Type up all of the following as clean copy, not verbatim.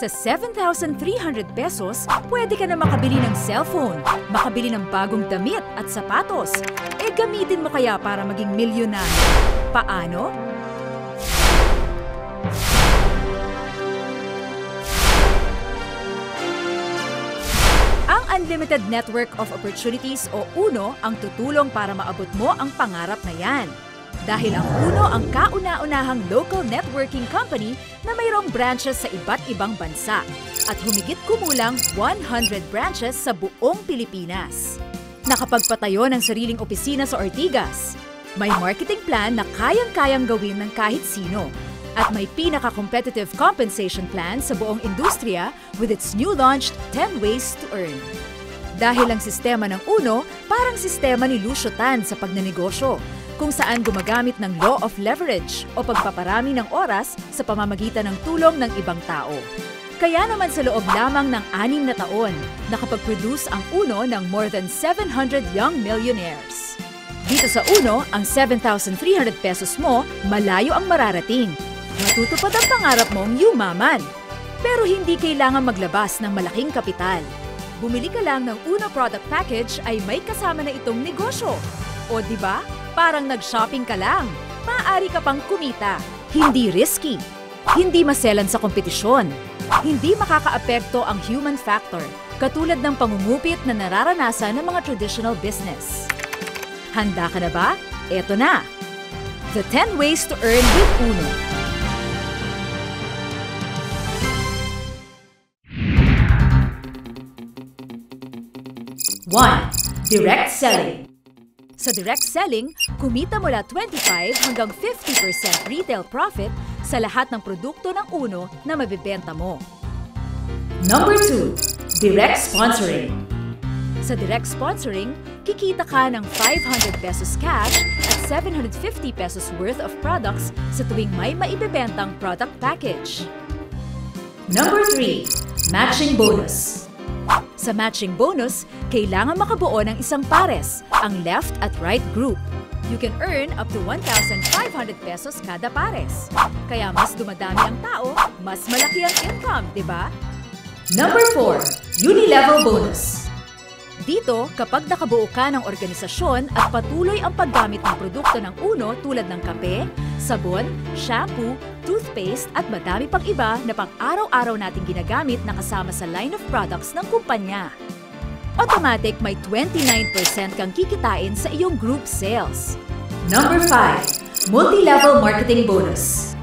Sa 7,300 pesos, pwede ka na makabili ng cellphone, makabili ng bagong damit at sapatos. Gamitin mo kaya para maging milyonaryo. Paano? Ang Unlimited Network of Opportunities o UNO ang tutulong para maabot mo ang pangarap na yan. Dahil ang UNO ang kauna-unahang local networking company na mayroong branches sa iba't ibang bansa at humigit kumulang 100 branches sa buong Pilipinas. Nakapagpatayo ng sariling opisina sa Ortigas. May marketing plan na kayang-kayang gawin ng kahit sino. At may pinaka-competitive compensation plan sa buong industriya with its new launched 10 Ways to Earn. Dahil ang sistema ng UNO parang sistema ni Lucio Tan sa pagnenegosyo, kung saan gumagamit ng law of leverage o pagpaparami ng oras sa pamamagitan ng tulong ng ibang tao. Kaya naman sa loob lamang ng 6 na taon, nakapag-produce ang UNO ng more than 700 young millionaires. Dito sa UNO, ang 7,300 pesos mo, malayo ang mararating. Matutupad ang pangarap mong yumaman. Pero hindi kailangan maglabas ng malaking kapital. Bumili ka lang ng UNO product package ay may kasama na itong negosyo. O diba? Parang nag-shopping ka lang. Maaari ka pang kumita. Hindi risky. Hindi maselan sa kompetisyon. Hindi makakaapekto ang human factor, katulad ng pangungupit na nararanasan ng mga traditional business. Handa ka na ba? Eto na! The 10 Ways to Earn with UNO. One, direct selling. Sa direct selling, kumita mula 25 hanggang 50% retail profit sa lahat ng produkto ng UNO na mabibenta mo. Number 2, direct sponsoring. Sa direct sponsoring, kikita ka ng 500 pesos cash at 750 pesos worth of products sa tuwing may maibebentang product package. Number 3, matching bonus. Sa matching bonus, kailangan makabuo ng isang pares, ang left at right group. You can earn up to 1,500 pesos kada pares. Kaya mas dumadami ang tao, mas malaki ang income, di ba? Number 4, unilevel bonus. Dito, kapag nakabuo ka ng organisasyon at patuloy ang paggamit ng produkto ng UNO tulad ng kape, sabon, shampoo, toothpaste at madami pang iba na pang-araw-araw nating ginagamit na kasama sa line of products ng kumpanya. Automatic may 29% kang kikitain sa iyong group sales. Number 5, multi-level marketing bonus.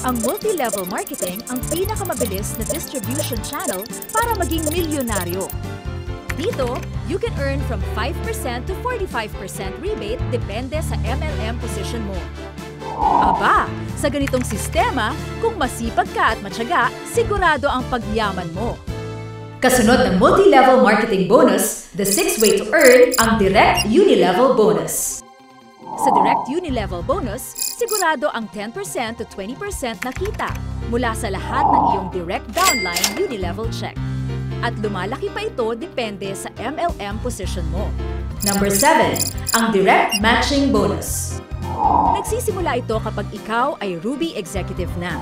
Ang multi-level marketing ang pinakamabilis na distribution channel para maging milyonaryo. Dito, you can earn from 5% to 45% rebate depende sa MLM position mo. Aba, sa ganitong sistema, kung masipag ka at matyaga, sigurado ang pagyaman mo. Kasunod ng multi-level marketing bonus, the 6th way to earn ang direct unilevel bonus. Sa direct unilevel bonus, sigurado ang 10% to 20% na kita mula sa lahat ng iyong direct downline unilevel check. At lumalaki pa ito depende sa MLM position mo. Number 7, ang direct matching bonus. Nagsisimula ito kapag ikaw ay Ruby Executive na.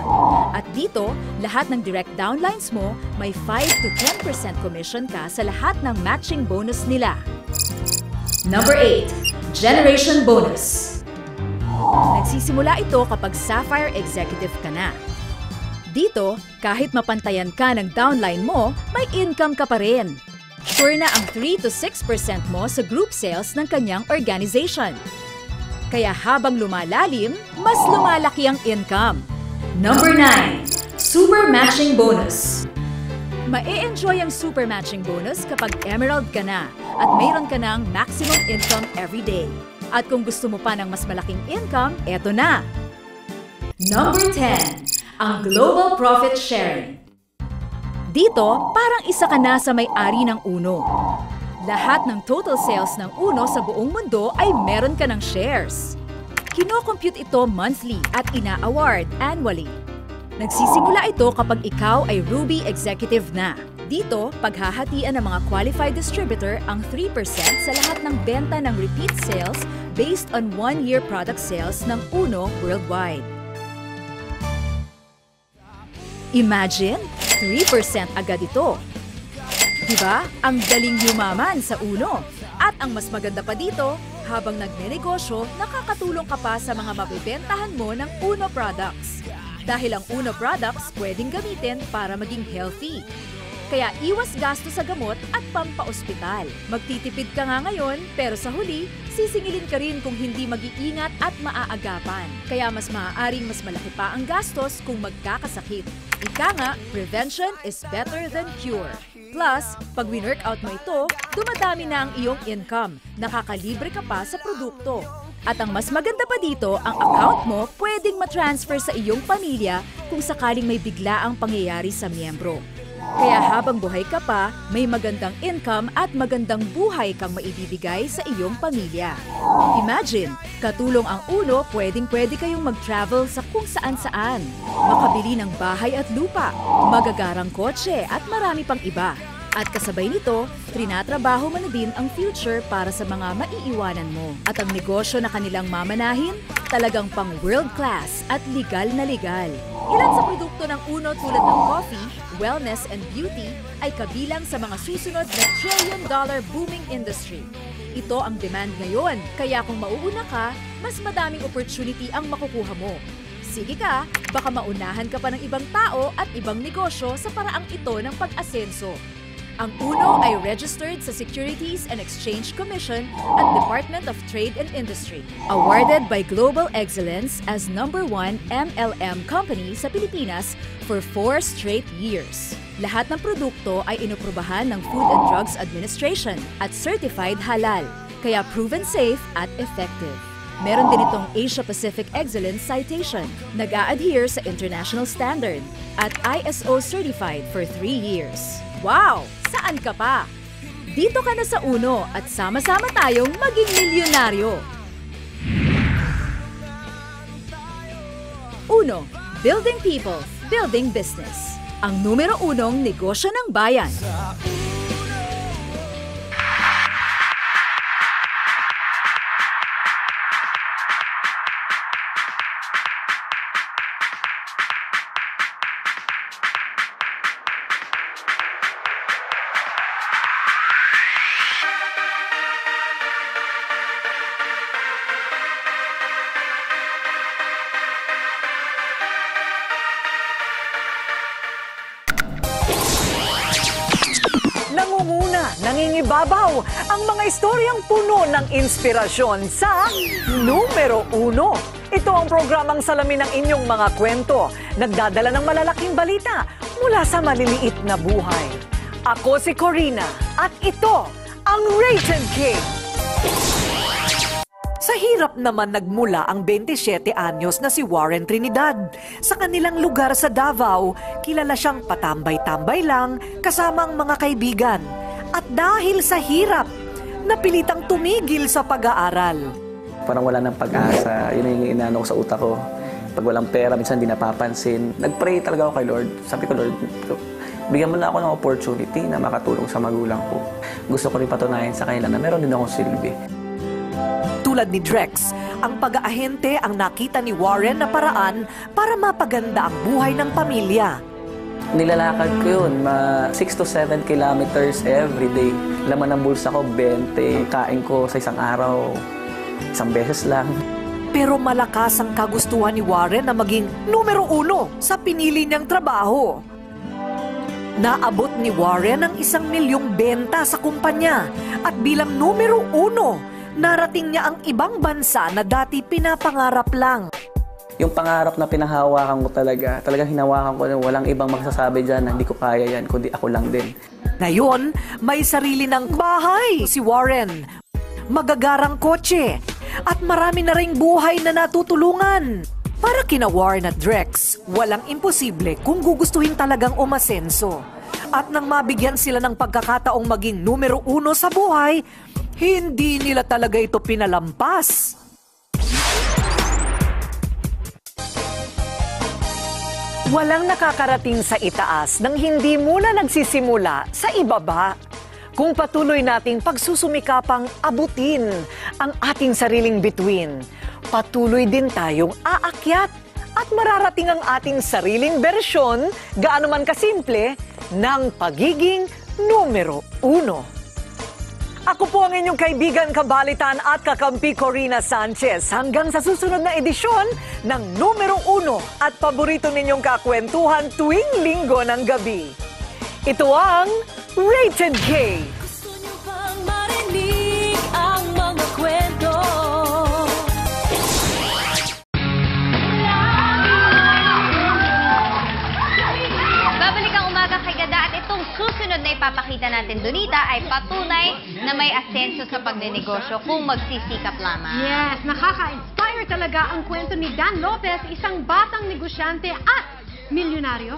At dito, lahat ng direct downlines mo, may 5 to 10% commission ka sa lahat ng matching bonus nila. Number 8, Generation Bonus. Nagsisimula ito kapag Sapphire Executive ka na. Dito, kahit mapantayan ka ng downline mo, may income ka pa rin. Sure na ang 3 to 6% mo sa group sales ng kanyang organization. Kaya habang lumalalim, mas lumalaki ang income. Number 9, Super Matching Bonus. Ma-e-enjoy ang Super Matching Bonus kapag Emerald ka na at mayroon ka ng maximum income every day. At kung gusto mo pa ng mas malaking income, eto na! Number 10, ang Global Profit Sharing. Dito, parang isa ka na sa may-ari ng UNO. Lahat ng total sales ng UNO sa buong mundo ay meron ka ng shares. Kino-compute ito monthly at ina-award annually. Nagsisimula ito kapag ikaw ay Ruby Executive na. Dito, paghahatian ng mga qualified distributor ang 3% sa lahat ng benta ng repeat sales based on 1-year product sales ng UNO worldwide. Imagine, 3% agad ito. Diba? Ang daling yumaman sa Uno. At ang mas maganda pa dito, habang nagnenegosyo, nakakatulong ka pa sa mga mabibentahan mo ng Uno products. Dahil ang Uno products pwedeng gamitin para maging healthy. Kaya iwas gasto sa gamot at pampaospital. Magtitipid ka nga ngayon, pero sa huli, sisingilin ka rin kung hindi mag-iingat at maaagapan. Kaya mas maaaring mas malaki pa ang gastos kung magkakasakit. Ika nga, prevention is better than cure. Plus, pag win-workout mo ito, dumadami na ang iyong income. Nakakalibre ka pa sa produkto. At ang mas maganda pa dito, ang account mo pwedeng matransfer sa iyong pamilya kung sakaling may biglaang pangyayari sa miyembro. Kaya habang buhay ka pa, may magandang income at magandang buhay kang maibibigay sa iyong pamilya. Imagine, katulong ang Uno, pwedeng-pwede kayong mag-travel sa kung saan-saan. Makabili ng bahay at lupa, magagarang kotse at marami pang iba. At kasabay nito, trinatrabaho mo na din ang future para sa mga maiiwanan mo. At ang negosyo na kanilang mamanahin, talagang pang world class at legal na legal. Ilan sa produkto ng Uno tulad ng coffee, wellness and beauty ay kabilang sa mga susunod na trillion-dollar booming industry. Ito ang demand ngayon, kaya kung mauuna ka, mas madaming opportunity ang makukuha mo. Sige ka, baka maunahan ka pa ng ibang tao at ibang negosyo sa paraang ito ng pag-asenso. Ang Uno ay registered sa Securities and Exchange Commission at Department of Trade and Industry. Awarded by Global Excellence as #1 MLM company sa Pilipinas for 4 straight years. Lahat ng produkto ay inoprubahan ng Food and Drugs Administration at certified halal, kaya proven safe at effective. Meron din itong Asia Pacific Excellence Citation, nag-a-adhere sa international standard, at ISO certified for 3 years. Wow! Saan ka pa? Dito ka na sa Uno at sama-sama tayong maging milyonaryo. Uno, building people, building business. Ang numero 1 negosyo ng bayan. Nangunguna, nangingibabaw ang mga istoryang puno ng inspirasyon sa Numero 1. Ito ang programang salamin ng inyong mga kwento, nagdadala ng malalaking balita mula sa maliliit na buhay. Ako si Corina at ito ang Rated King. Sa hirap naman nagmula ang 27 anyos na si Warren Trinidad. Sa kanilang lugar sa Davao, kilala siyang patambay-tambay lang kasama ang mga kaibigan. At dahil sa hirap, napilitang tumigil sa pag-aaral. Parang wala ng pag-asa, yun yung inaano ko sa utak ko. Pag walang pera, minsan di napapansin. Nag-pray talaga ako kay Lord. Sabi ko, Lord, bigyan mo na ako ng opportunity na makatulong sa magulang ko. Gusto ko rin patunayan sa kanila na meron din akong silbi. Tulad ni Drex, ang pag-aahente ang nakita ni Warren na paraan para mapaganda ang buhay ng pamilya. Nilalakad ko yun, 6 to 7 kilometers every day. Laman ng bulsa ko, 20. Kain ko sa isang araw, isang beses lang. Pero malakas ang kagustuhan ni Warren na maging numero 1 sa pinili niyang trabaho. Naabot ni Warren ang 1 milyong benta sa kumpanya at bilang numero 1, narating niya ang ibang bansa na dati pinapangarap lang. Yung pangarap na pinahawakan ko talagang hinawakan ko na walang ibang magsasabi dyan na hindi ko kaya yan, kundi ako lang din. Ngayon, may sarili ng bahay si Warren, magagarang kotse, at marami na ring buhay na natutulungan. Para kina Warren at Drex, walang imposible kung gugustuhin talagang umasenso. At nang mabigyan sila ng pagkakataong maging numero 1 sa buhay, hindi nila talaga ito pinalampas. Walang nakakarating sa itaas nang hindi muna nagsisimula sa ibaba. Kung patuloy nating pagsusumikapang abutin ang ating sariling bituin, patuloy din tayong aakyat At mararating ang ating sariling bersyon, gaano man kasimple, ng pagiging numero 1. Ako po ang inyong kaibigan, kabalitan at kakampi Corina Sanchez. Hanggang sa susunod na edisyon ng numero 1 at paborito ninyong kakwentuhan tuwing linggo ng gabi. Ito ang Rated K. Gusto niyo bang marinig ang mga kwento? Babalik ang umaga kay Gada at itong susunod na ipapakita natin, Donita, ay patunay na may asenso sa pagnenegosyo kung magsisikap lamang. Yes, nakaka-inspire talaga ang kwento ni Dan Lopez, isang batang negosyante at milyonaryo.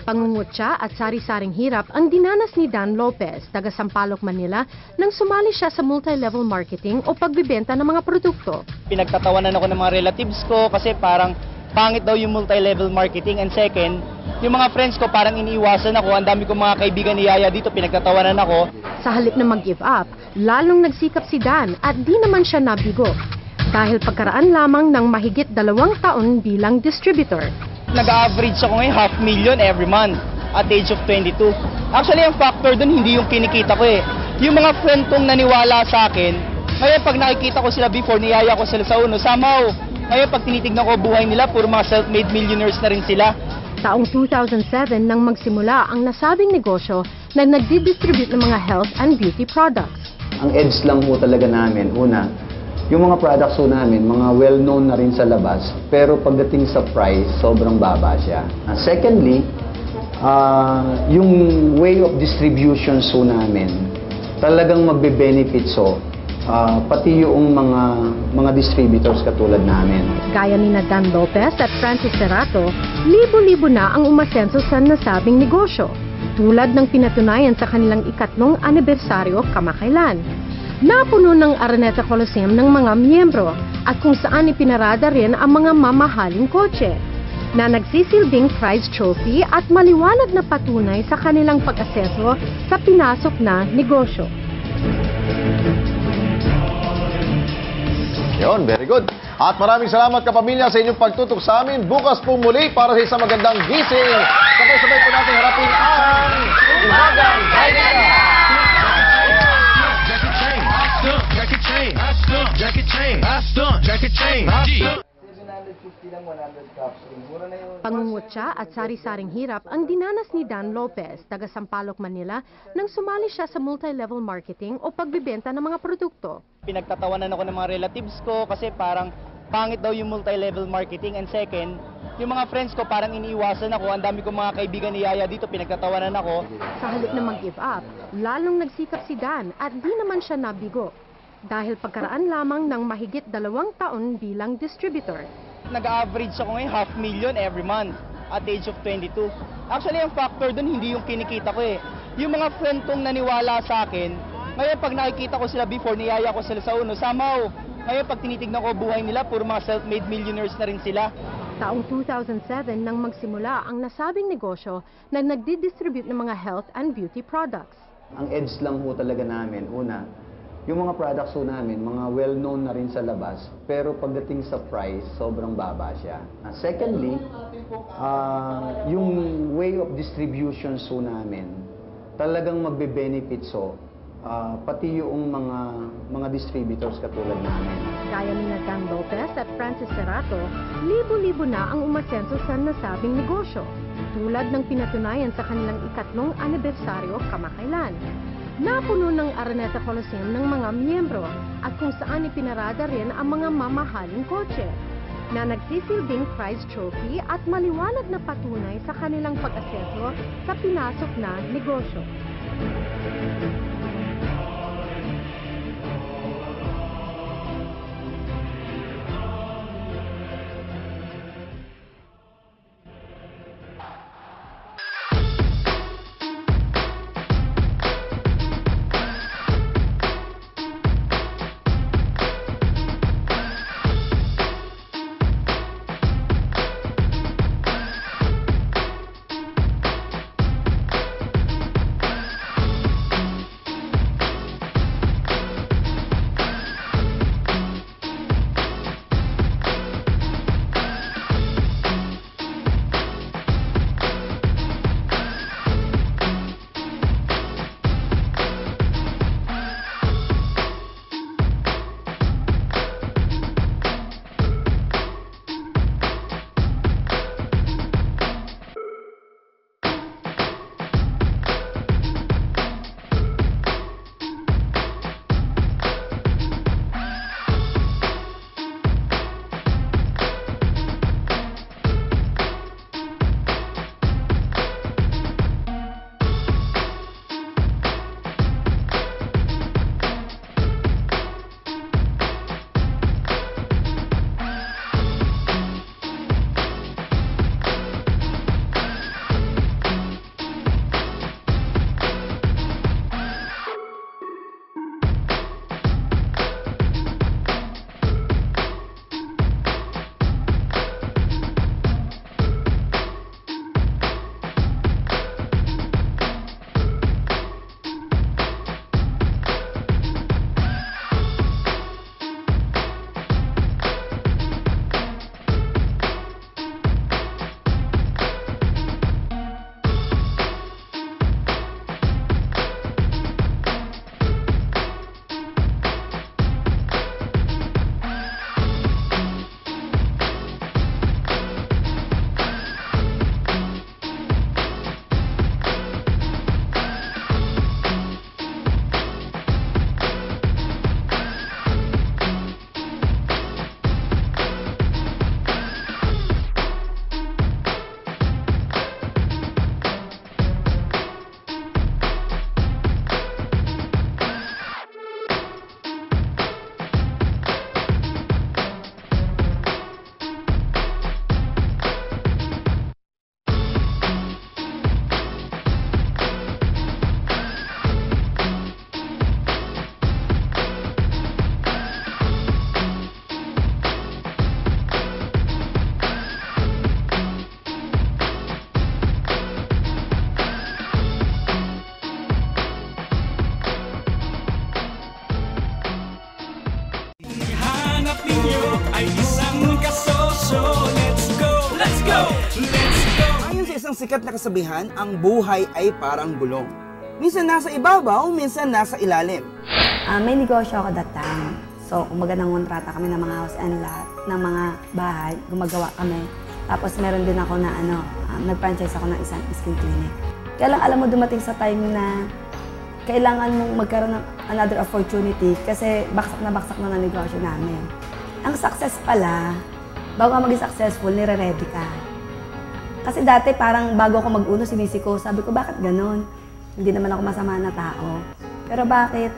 Pangungutya at sari-saring hirap ang dinanas ni Dan Lopez, taga Sampaloc, Manila, nang sumali siya sa multi-level marketing o pagbibenta ng mga produkto. Pinagtatawanan ako ng mga relatives ko kasi parang pangit daw yung multi-level marketing. And second, yung mga friends ko parang iniiwasan ako. Ang dami kong mga kaibigan ni Yaya dito, pinagtatawanan ako. Sa halip na mag-give up, lalong nagsikap si Dan at di naman siya nabigo. Dahil pagkaraan lamang ng mahigit 2 taon bilang distributor. Nag-average ako ngayon 500,000 every month at age of 22. Actually, ang factor dun hindi yung kinikita ko eh. Yung mga friend kong naniwala sa akin, ngayon pag nakikita ko sila before, niyaya ko sila sa uno, somehow, ngayon pag tinitignan ko buhay nila, puro mga self-made millionaires na rin sila. Taong 2007 nang magsimula ang nasabing negosyo na nagdi-distribute ng mga health and beauty products. Ang edge lang po talaga namin, una, yung mga products po namin, mga well-known na rin sa labas, pero pagdating sa price, sobrang baba siya. Secondly, yung way of distribution so namin, talagang magbe-benefit so, pati yung mga distributors katulad namin. Gaya ni Dan Lopez at Francis Serrato, libo-libo na ang umasenso sa nasabing negosyo, tulad ng pinatunayan sa kanilang 2nd anibersaryo kamakailan. Napuno ng Araneta Coliseum ng mga miyembro at kung saan ipinarada rin ang mga mamahaling kotse na nagsisilbing prize trophy at maliwanag na patunay sa kanilang pag-aseso sa pinasok na negosyo. Yon, very good. At maraming salamat kapamilya sa inyong pagtutok sa amin. Bukas po muli para sa isang magandang gising. Sabay-sabay po natin harapin ang Umagang Kainita! Pangungutya at sari-saring hirap ang dinanas ni Dan Lopez, taga Sampaloc, Manila, nang sumali siya sa multi-level marketing o pagbibenta ng mga produkto. Pinagtatawanan ako ng mga relatives ko kasi parang pangit daw yung multi-level marketing. And second, yung mga friends ko parang iniiwasan ako. Ang dami kong mga kaibigan ni Yaya dito, pinagtatawanan ako. Sa halip na mag-give up, lalong nagsikap si Dan at di naman siya nabigo. Dahil pagkaraan lamang ng mahigit 2 taon bilang distributor. Nag-average ako ngayon 500,000 every month at age of 22. Actually, ang factor dun hindi yung kinikita ko eh. Yung mga friend kong naniwala sa akin, ngayon pag nakikita ko sila before, niyaya ko sila sa uno, somehow, ngayon pag tinitignan ko buhay nila, puro mga self-made millionaires na rin sila. Taong 2007 nang magsimula ang nasabing negosyo na nagdi-distribute ng mga health and beauty products. Ang edge lang po talaga namin, una, yung mga products po namin, mga well-known na rin sa labas, pero pagdating sa price, sobrang baba siya. Secondly, yung way of distribution so namin, talagang magbe-benefit so, pati yung mga distributors katulad namin. Gaya ni Dan Lopez at Francis Serrato, libo-libo na ang umasenso sa nasabing negosyo, tulad ng pinatunayan sa kanilang 2nd anibersaryo kamakailan. Napuno ng Araneta Coliseum ng mga miyembro at kung saan ipinarada rin ang mga mamahaling kotse na nagsisilbing prize trophy at maliwanag na patunay sa kanilang pag-aseso sa pinasok na negosyo. isang sikat na kasabihan, ang buhay ay parang gulong. Minsan nasa ibabaw, minsan nasa ilalim. May negosyo ako that time. So, kumbaga nangontrata kami ng mga house and lot, ng mga bahay, gumagawa kami. Tapos meron din ako na nag-franchise ako ng isang skin clinic. Kaya lang alam mo dumating sa time na kailangan mong magkaroon ng another opportunity kasi baksak na ng negosyo namin. Ang success pala, bago ka maging successful, nire-ready ka. Kasi dati parang bago ako mag-uno, sinisi ko, sabi ko, bakit ganon? Hindi naman ako masama na tao. Pero bakit?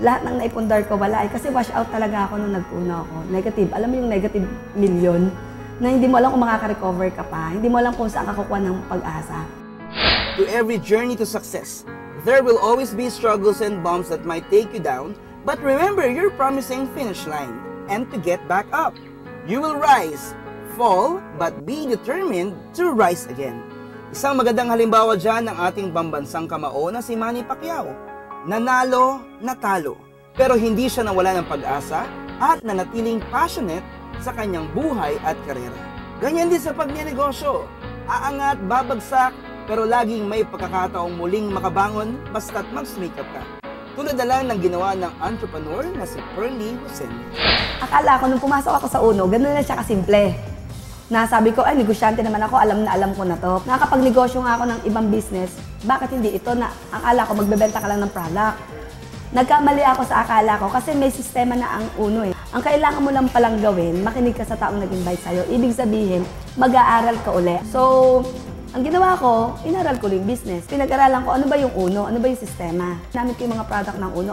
Lahat ng naipundar ko wala kasi wash out talaga ako nung nag-uno ako. Negative. Alam mo yung negative million? Na hindi mo alam kung makaka-recover ka pa. Hindi mo alam kung saan ka kukuha ng pag-asa. To every journey to success, there will always be struggles and bumps that might take you down, but remember your promising finish line and to get back up. You will rise, fall, but be determined to rise again. Isang magandang halimbawa dyan ng ating pambansang kamao na si Manny Pacquiao. Nanalo, natalo, pero hindi siya nawala ng pag-asa at nanatiling passionate sa kanyang buhay at karera. Ganyan din sa pagnenegosyo. Aangat, babagsak, pero laging may pagkakataong muling makabangon basta't mag-sumikap ka. Tulad na lang ng ginawa ng entrepreneur na si Pearly Hussein. Akala ko nung pumasok ako sa uno, ganun na siya kasimple. Nasabi ko, ay, negosyante naman ako, alam na alam ko na to. Nakakapagnegosyo nga ako ng ibang business, bakit hindi ito na akala ko magbebenta ka lang ng product? Nagkamali ako sa akala ko kasi may sistema na ang uno eh. Ang kailangan mo lang palang gawin, makinig ka sa taong nag-invite sa'yo. Ibig sabihin, mag-aaral ka uli. So, ang ginawa ko, inaral ko yung business. Pinag-aralan ko, ano ba yung uno? Ano ba yung sistema? Namit ko yung mga product ng uno.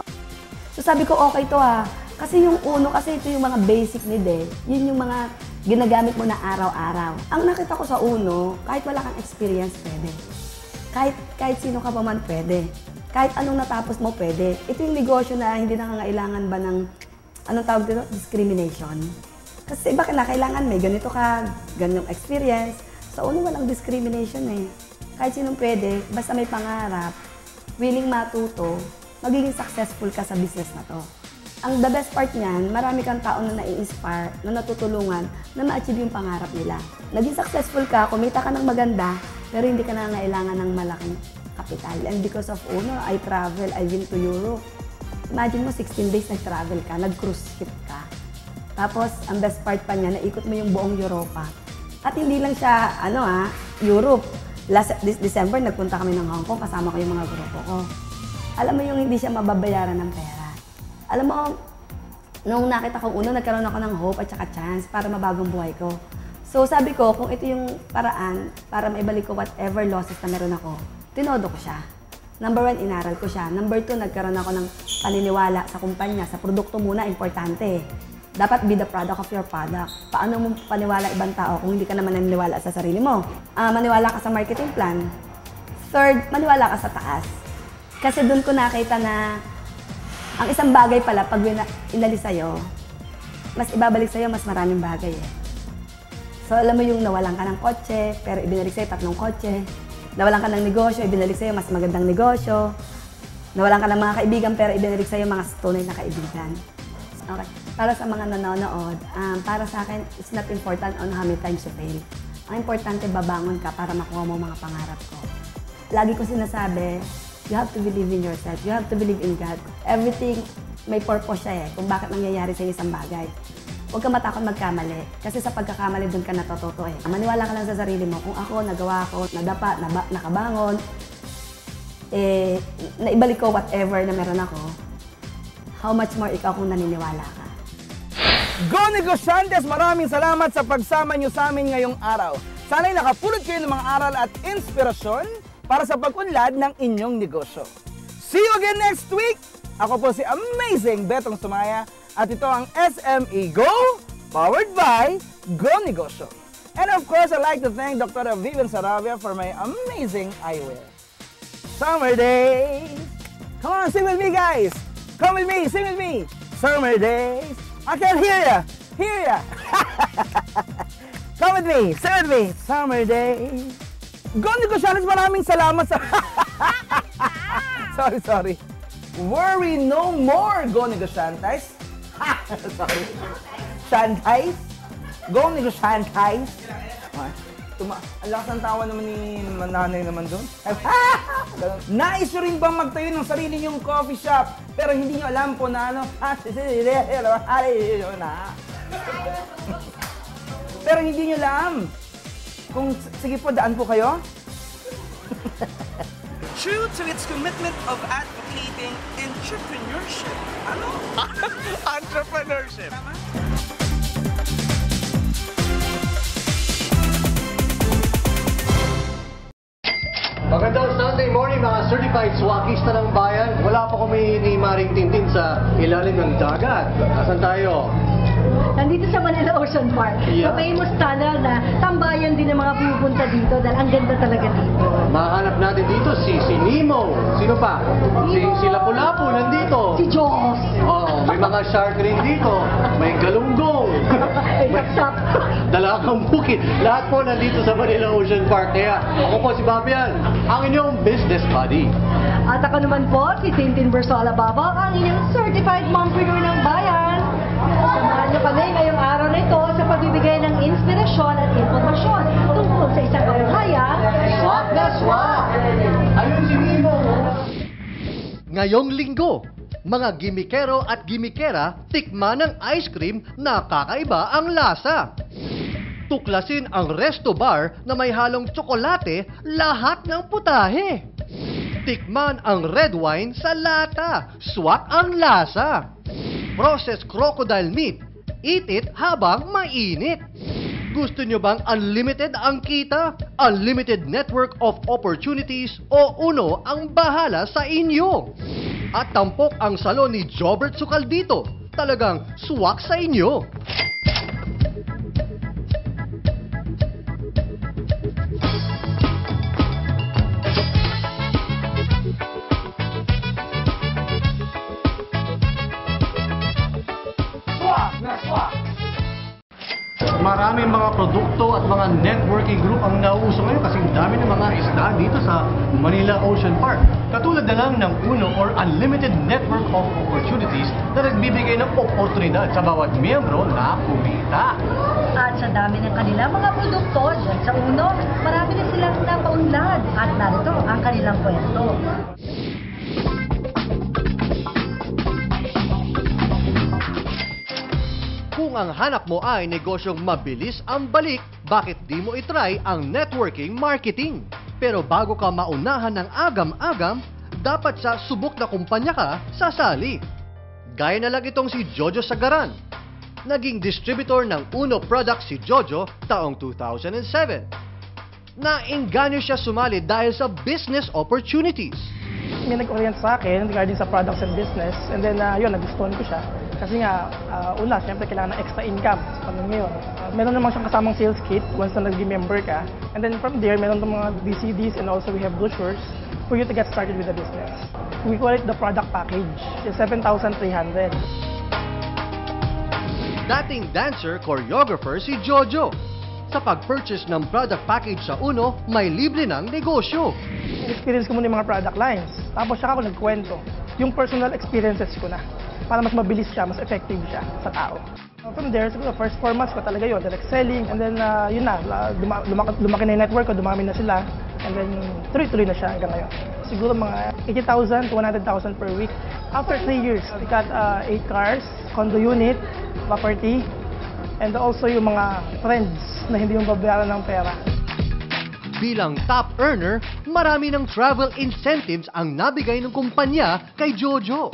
So sabi ko, okay to ha. Kasi yung uno, kasi ito yung mga basic need eh. Yun yung mga ginagamit mo na araw-araw. Ang nakita ko sa uno, kahit wala kang experience, pwede. Kahit sino ka pa man, pwede. Kahit anong natapos mo, pwede. Ito yung negosyo na hindi nangangailangan ba ng, anong tawag dito? Discrimination. Kasi bakit na kailangan may ganito ka, ganyung experience. Sa uno, walang discrimination eh. Kahit sinong pwede, basta may pangarap, willing matuto, magiging successful ka sa business na to. Ang the best part niyan, marami kang tao na nai-inspire, na natutulungan, na ma-achieve yung pangarap nila. Naging successful ka, kumita ka ng maganda, pero hindi ka na kailangan ng malaking kapital. And because of uno, I travel, I've been to Europe. Imagine mo, 16 days nag-travel ka, nag-cruise ship ka. Tapos, ang best part pa niya, naikot mo yung buong Europa. At hindi lang siya, Europe. Last December, nagpunta kami ng Hong Kong, kasama ko yung mga grupo ko. Alam mo yung hindi siya mababayaran ng pera. Alam mo, nung nakita kong uno, nagkaroon ako ng hope at saka chance para mabagong buhay ko. So sabi ko, kung ito yung paraan para maibalik ko whatever losses na meron ako, tinodo ko siya. Number 1, inaral ko siya. Number 2, nagkaroon ako ng paniniwala sa kumpanya, sa produkto muna, importante. Dapat be the product of your product. Paano mo paniwala ibang tao kung hindi ka naman naniniwala sa sarili mo? Maniwala ka sa marketing plan. Third, maniwala ka sa taas. Kasi doon ko nakita na ang isang bagay pala, pag inalis sa'yo, mas ibabalik sa'yo, mas maraming bagay eh. So alam mo yung nawalan ka ng kotse, pero ibinalik sa'yo 3 kotse. Nawalan ka ng negosyo, ibinalik sa'yo mas magandang negosyo. Nawalan ka ng mga kaibigan, pero ibinalik sa'yo mga tunay na kaibigan. Okay. Para sa mga nanonood, para sa akin, it's not important on how many times you fail. Ang importante, babangon ka para makuha mo mga pangarap ko. Lagi ko sinasabi, you have to believe in yourself. You have to believe in God. Everything, may purpose siya eh, kung bakit nangyayari sa isang bagay. Huwag ka matakot magkamali. Kasi sa pagkakamali, doon ka natututo eh. Maniwala ka lang sa sarili mo. Kung ako, nagawa ko, nadapa, nakabangon, naibalik ko whatever na meron ako, how much more ikaw kung naniniwala ka. Go Negosyantes! Maraming salamat sa pagsama nyo sa amin ngayong araw. Sana'y nakapulot kayo ng mga aral at inspirasyon para sa pag-unlad ng inyong negosyo. See you again next week! Ako po si Amazing Betong Sumaya at ito ang SME Go, powered by Go Negosyo. And of course, I'd like to thank Dr. Vivian Saravia for my amazing eyewear. Summer days! Come on, sing with me guys! Come with me, sing with me! Summer days! I can't hear ya! Hear ya! Come with me, sing with me! Summer days! Go Negosyantes, maraming salamat sa... sorry. Worry no more, Go Negosyantes. Sorry. Shantais. Go Negosyantes. Ang lakas ng tawa naman ni nanay naman doon. Nais nyo rin bang magtayo ng sarili nyong coffee shop pero hindi nyo alam po na ano? Pero hindi nyo alam. Kung sige po, daan po kayo. True to its commitment of advocating entrepreneurship. Ano? Entrepreneurship. Magandang Sunday morning mga certified swakista ng bayan. Wala pa kami ni Maring Tintin sa ilalim ng dagat. Nasaan tayo? Nandito sa Manila Ocean Park. Yeah. So famous tunnel na tambayan din ng mga pupunta dito dahil ang ganda talaga dito. Mahanap natin dito si Nemo. Sino pa? Si Lapu-Lapu nandito. Si Jaws. Oo, may mga shark rin dito. May galunggong. May kapsap. Dalagang bukid. Lahat po nandito sa Manila Ocean Park. Kaya ako po si Babian, ang inyong business buddy. At ako naman po, si Tintin Bersola Baba, ang inyong certified mompreneur ng bayan. Samahan niyo kami ngayong araw na ito sa pagbibigay ng inspirasyon at impormasyon tungkol sa isang kabuhayan. Swak na swak! Ayun si Nemo! Ngayong linggo, mga gimikero at gimikera tikman ng ice cream na kakaiba ang lasa. Tuklasin ang resto bar na may halong tsokolate lahat ng putahe. Tikman ang red wine sa lata, swak ang lasa. Processed crocodile meat, eat it habang mainit. Gusto nyo bang unlimited ang kita? Unlimited network of opportunities o uno ang bahala sa inyo? At tampok ang salon ni Jobert Sucaldito, talagang swak sa inyo. Maraming mga produkto at mga networking group ang nauuso ngayon kasi dami ng mga isda dito sa Manila Ocean Park. Katulad na lang ng UNO or Unlimited Network of Opportunities na nagbibigay ng oportunidad sa bawat miyembro na kumita. At sa dami ng kanilang mga produkto dyan sa UNO, marami na silang napaunlad. At narito ang kanilang kwento. Kung ang hanap mo ay negosyong mabilis ang balik, bakit di mo itry ang networking marketing? Pero bago ka maunahan ng agam-agam, dapat sa subok na kumpanya ka sasali. Gaya na lang itong si Jojo Sagaran. Naging distributor ng UNO product si Jojo taong 2007. Nainganyo siya sumali dahil sa business opportunities. May nag-orient sa akin regarding sa products and business, and then yun, nagustuhan ko siya. Kasi nga, una, siyempre kailangan ng extra income sa panahon ngayon. Meron naman siyang kasamang sales kit once na nag-be member ka. And then from there, meron itong mga DCDs and also we have brochures for you to get started with the business. We call it the product package. It's 7,300. Dating dancer, choreographer si Jojo. Sa pag-purchase ng product package sa UNO, may libre ng negosyo. Experience ko muna yung mga product lines. Tapos siya ako nagkwento. Yung personal experiences ko na. Para mas mabilis siya, mas effective siya sa tao. From there, siguro, first 4 months ko talaga yun, direct selling. And then, yun na, lumaki na yung network ko, dumami na sila. And then, tuloy-tuloy na siya hanggang ngayon. Siguro mga 80,000 to 100,000 per week. After 3 years, we got 8 cars, condo unit, property, and also yung mga friends na hindi yung babayaran ng pera. Bilang top earner, marami ng travel incentives ang nabigay ng kumpanya kay Jojo.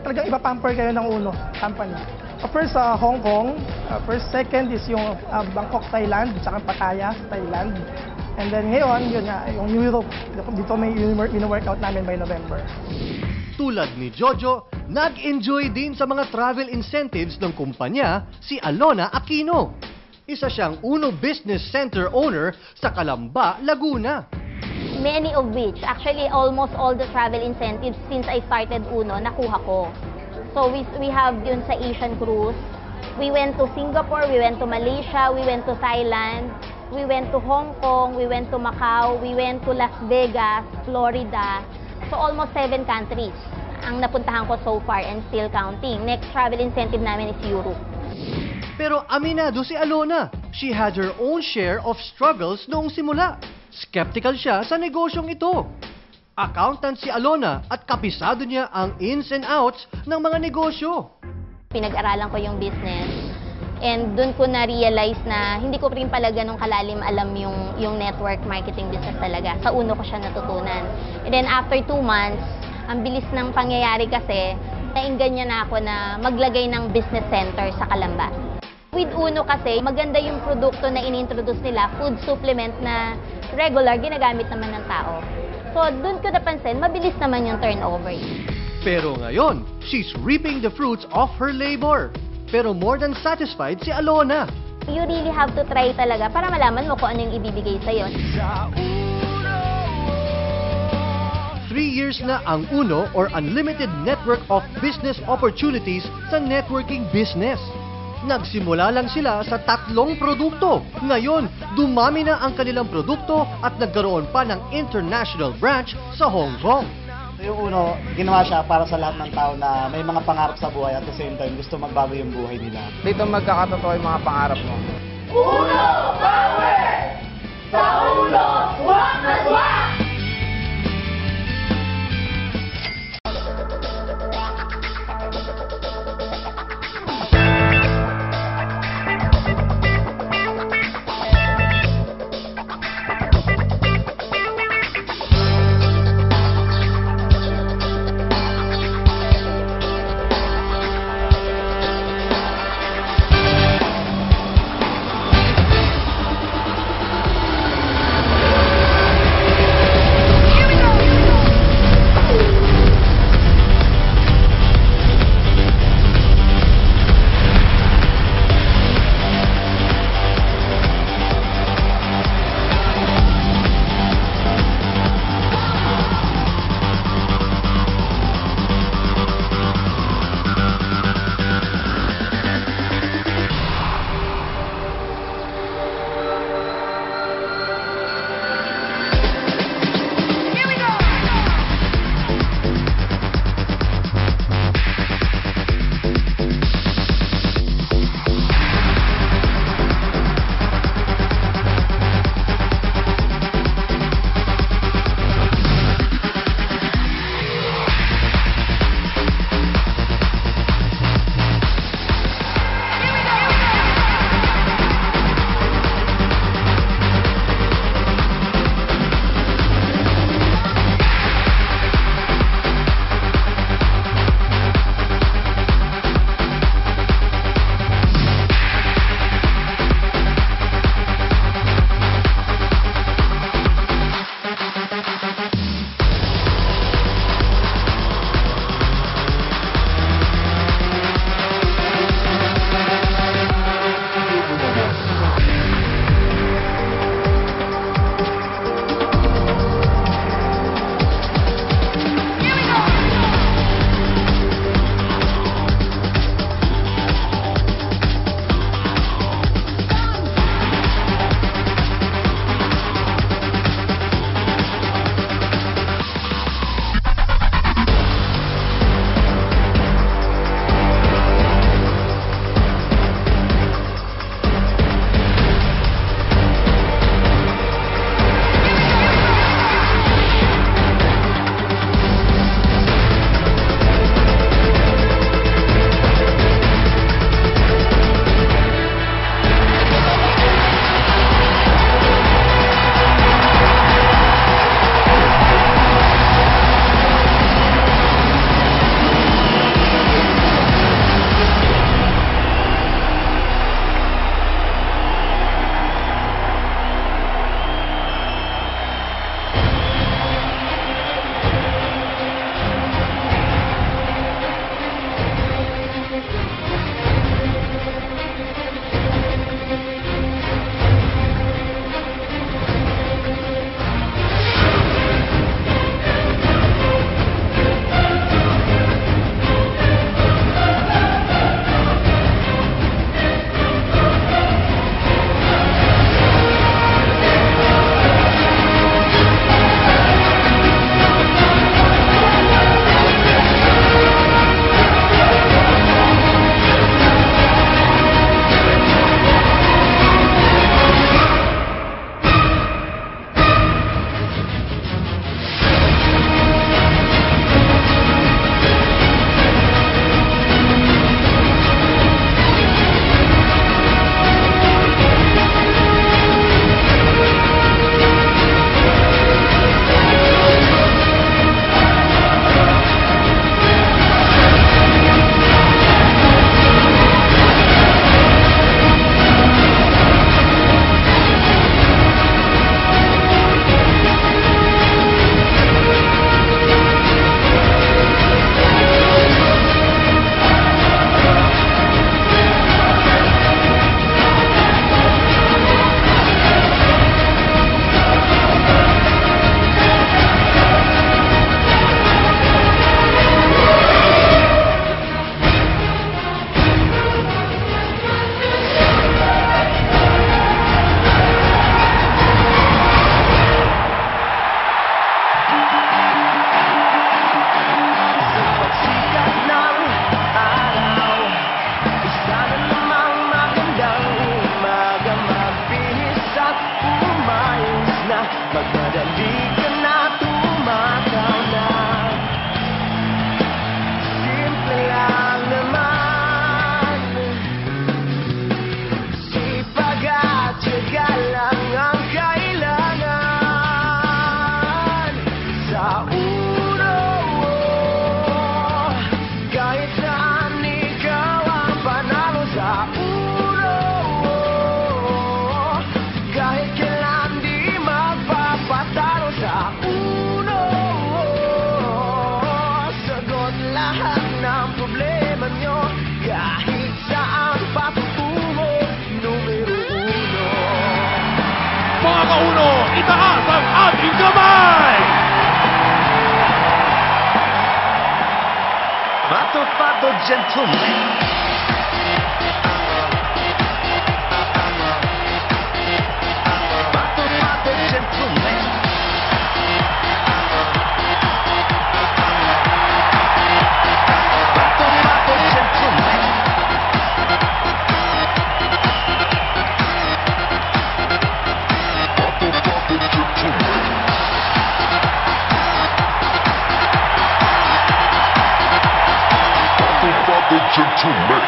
Talagang ipapamper kayo ng UNO company. First, Hong Kong. First, second is yung Bangkok, Thailand, tsaka Pattaya, Thailand. And then ngayon, yun nga, yung Europe. Dito may workout namin by November. Tulad ni Jojo, nag-enjoy din sa mga travel incentives ng kumpanya si Alona Aquino. Isa siyang UNO Business Center owner sa Calamba, Laguna. Many of which, actually almost all the travel incentives since I started UNO, nakuha ko. So we have yun sa Asian cruise. We went to Singapore, we went to Malaysia, we went to Thailand, we went to Hong Kong, we went to Macau, we went to Las Vegas, Florida. So almost 7 countries ang napuntahan ko so far and still counting. Next travel incentive namin is Europe. Pero aminado si Alona, she had her own share of struggles noong simula. Skeptical siya sa negosyong ito. Accountant si Alona at kapisado niya ang ins and outs ng mga negosyo. Pinag-aralan ko yung business and doon ko na-realize na hindi ko rin pala ganun kalalim alam yung network marketing business talaga. Sa uno ko siya natutunan. And then after 2 months, ang bilis ng pangyayari kasi, nainganyan na ako na maglagay ng business center sa Calamba. With Uno kasi, maganda yung produkto na inintroduce nila, food supplement na regular, ginagamit naman ng tao. So, dun ko napansin, mabilis naman yung turnover. Pero ngayon, she's reaping the fruits of her labor. Pero more than satisfied si Alona. You really have to try talaga para malaman mo kung ano yung ibibigay sa'yo. 3 years na ang Uno or Unlimited Network of Business Opportunities sa networking business. Nagsimula lang sila sa 3 produkto. Ngayon, dumami na ang kanilang produkto at nagkaroon pa ng international branch sa Hong Kong. Yung Uno, ginawa siya para sa lahat ng tao na may mga pangarap sa buhay at the same time gusto magbago yung buhay nila. Dito magkakatotoo yung mga pangarap mo. Uno, bawi! Sa ulo, swak na swak! na, magmadali ka na, tumakaw na. Simple lang naman, sipag at tiyaga lang ang kailangan. Sa uno, kahit saan ikaw ang panalo. Sa uno, kahit kailan di magpapatalo. Sa uno, sagot lahat ng problema nyo, kahit saan patutungo, numero uno. Mga kauno, itaas ang ating kamay! Pato-pato gentleman. Pato-pato gentleman. Pato-pato gentleman. Pato-pato gentleman. Pato-pato gentleman.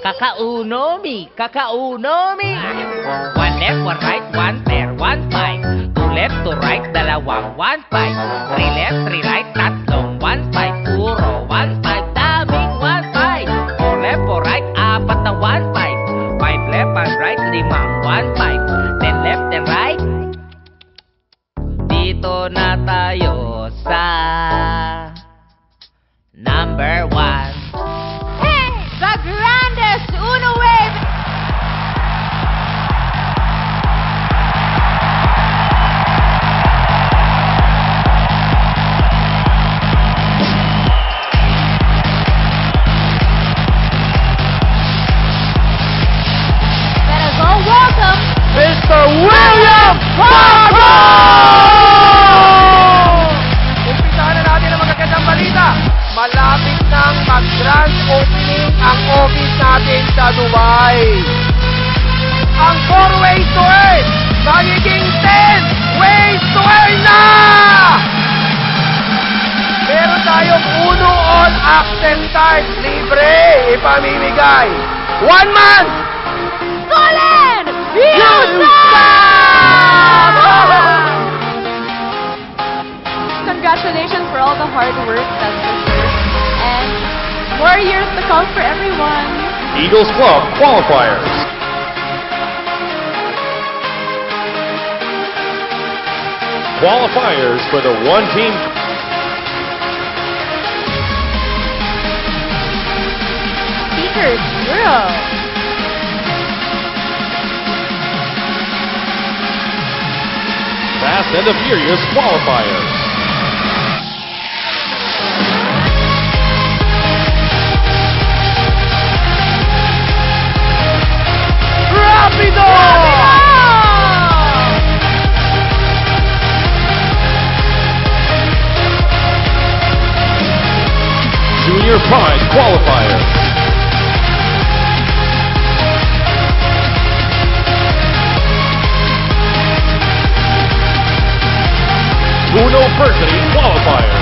Kakaunomi, kakaunomi. One left, one right, one pair, one five. Two left, two right, dalawang one five. Three left, three right, tatlong one five. Puro one five, daming one five. Four left, four right, apat na one five. Five left, five right, limang one five. Then left and right. Dito na tayo sa number one. The grandest Uno wave! Let us all welcome Mr. William Paco! Umpisahan na natin ang magagandang balita. Malapit nang mag-grand opening ang office natin sa Dubai. Ang 4 ways to earn, magiging 10 ways to earn na! Meron tayong Uno on access card libre ipamimigay. 1 month! Colin! Congratulations for all the hard work, that's for sure. And more years to come for everyone. Eagles Club qualifiers. Qualifiers for the one-team. Speakers, Euro. Fast and the Furious qualifiers. Rapido! Junior Prize qualifiers. University qualifiers.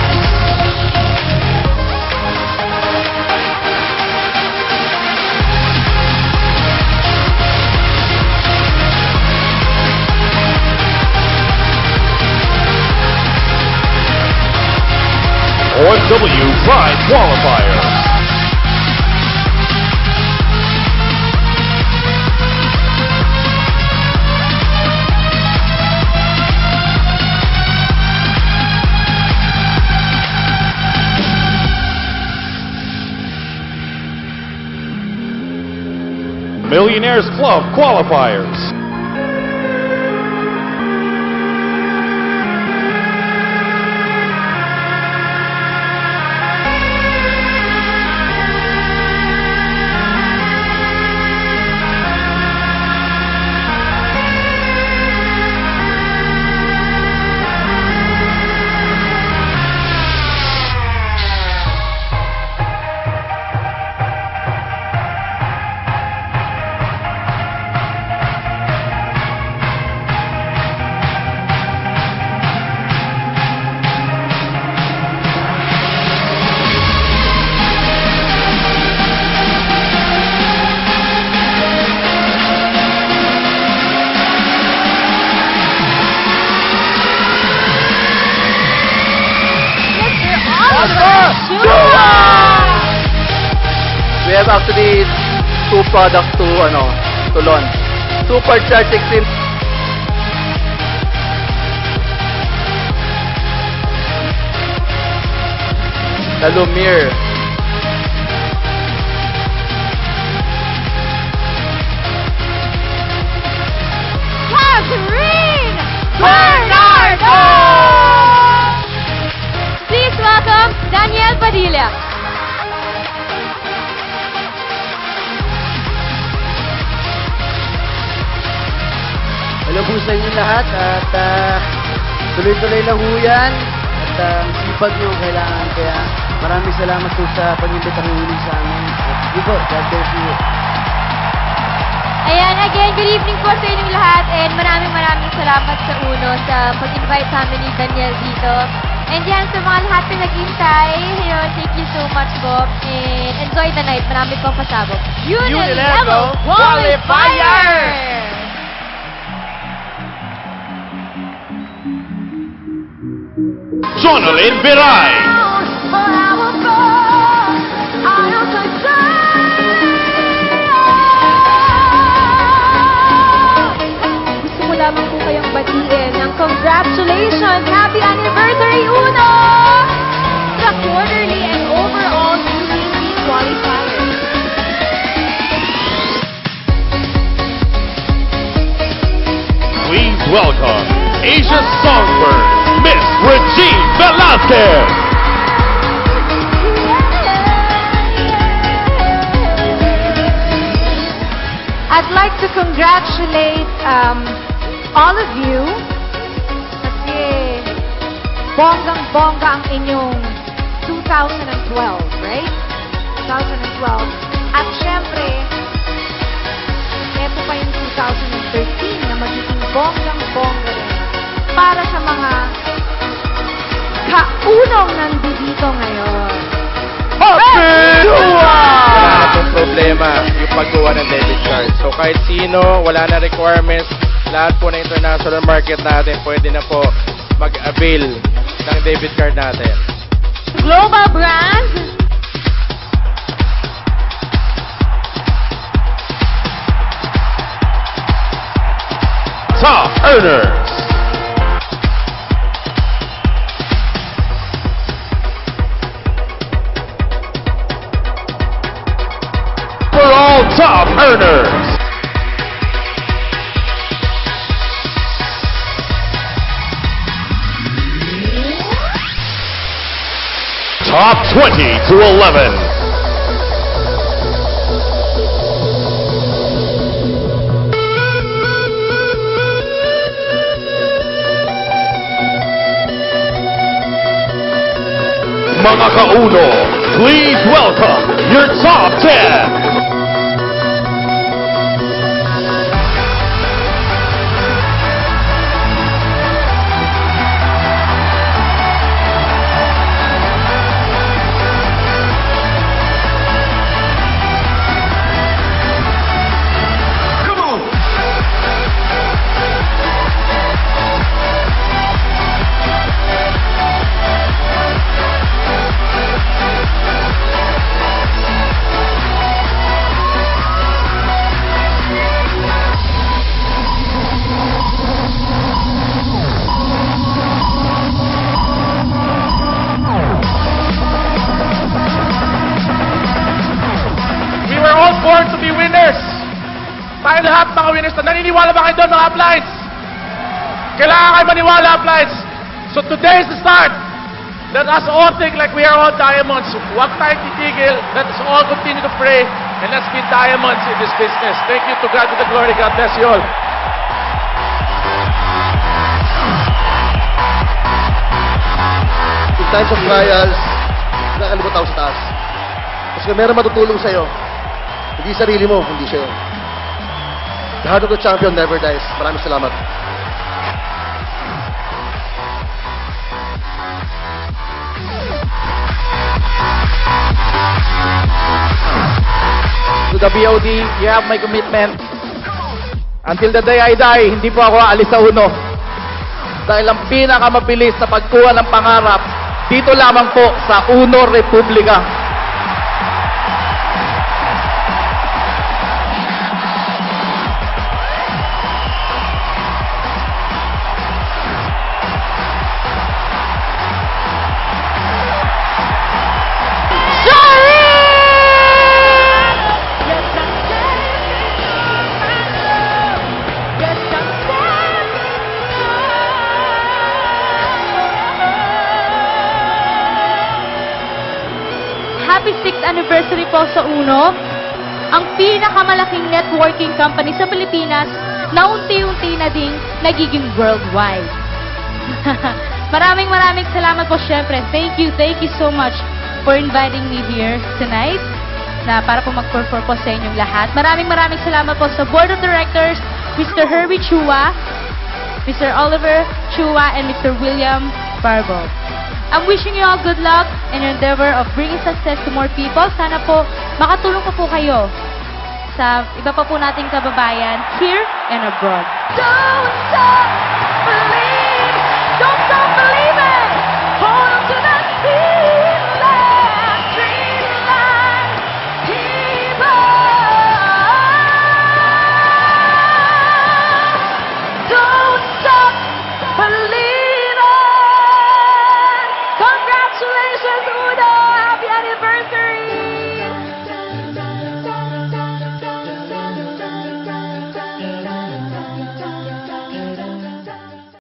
OFW Pride qualifiers. Millionaires Club qualifiers. We have actually 2 products to launch. Supercharged 16. The Lumiere. Catherine Bernardo! Please welcome Daniel Padilla. Hello po sa inyo lahat at tuloy-tuloy lang ho yan at ang sipag nyo kailangan kaya maraming salamat po sa pag-imbita ng huli sa amin at yun po, God bless you. Ayan, again, good evening po sa inyong lahat and maraming salamat sa Uno sa pag-invite sa amin ni Daniel dito. And yan, sa mga lahat na naghintay, thank you so much po and enjoy the night. Marami pong pasabog. Unilevel Qualifier! Jonalyn Viray. Gusto ko lamang po kayong batiin ng congratulations! Happy anniversary, Uno! The quarterly and overall UDC qualifier. Please welcome Asia Songbird, Miss Regine Velasquez. I'd like to congratulate all of you kasi bonggang-bongga ang inyong 2012, right? 2012. At syempre, eto pa yung 2013 na magiging bonggang-bongga rin para sa mga kaunong nandito ngayon. Happy New Year! Wala na pong problema yung pagkuha ng debit card. So kahit sino, wala na requirements. Lahat po na international market natin, pwede na po mag-avail ng debit card natin. Global brand. Top earners. For all top earners. Top 20 to 11. Mga kauno, please welcome your top 10. mga winners na. Naniniwala ba kayo doon, mga uplines? Kailangan kayo maniwala, uplines. So today is the start. Let us all think like we are all diamonds. Huwag tayong titigil. Let us all continue to pray. And let's be diamonds in this business. Thank you. To God be the glory. God bless you all. In times of trials, nakalimot ako sa taas. Kasi meron matutulong sa'yo. Hindi sarili mo, kundi siya. The heart of the champion never dies. Maraming salamat. To the BOD, you have my commitment. Until the day I die, hindi po ako aalis sa uno. Dahil ang pinakamabilis na pagkuha ng pangarap, dito lamang po sa Uno Republika. Happy 6th anniversary po sa Uno, ang pinakamalaking networking company sa Pilipinas na unti-unti na ding nagiging worldwide. Maraming salamat po syempre. Thank you so much for inviting me here tonight na para po mag-perform po sa inyong lahat. Maraming salamat po sa Board of Directors, Mr. Herbie Chua, Mr. Oliver Chua, and Mr. William Barbo. I'm wishing you all good luck in your endeavor of bringing success to more people. Sana po makatulong po kayo sa iba pa po nating kababayan here and abroad. Don't stop believing. Don't stop believing. Hold on to that dream line. Keep on. Don't stop believing. Congratulations, Uno! Happy anniversary!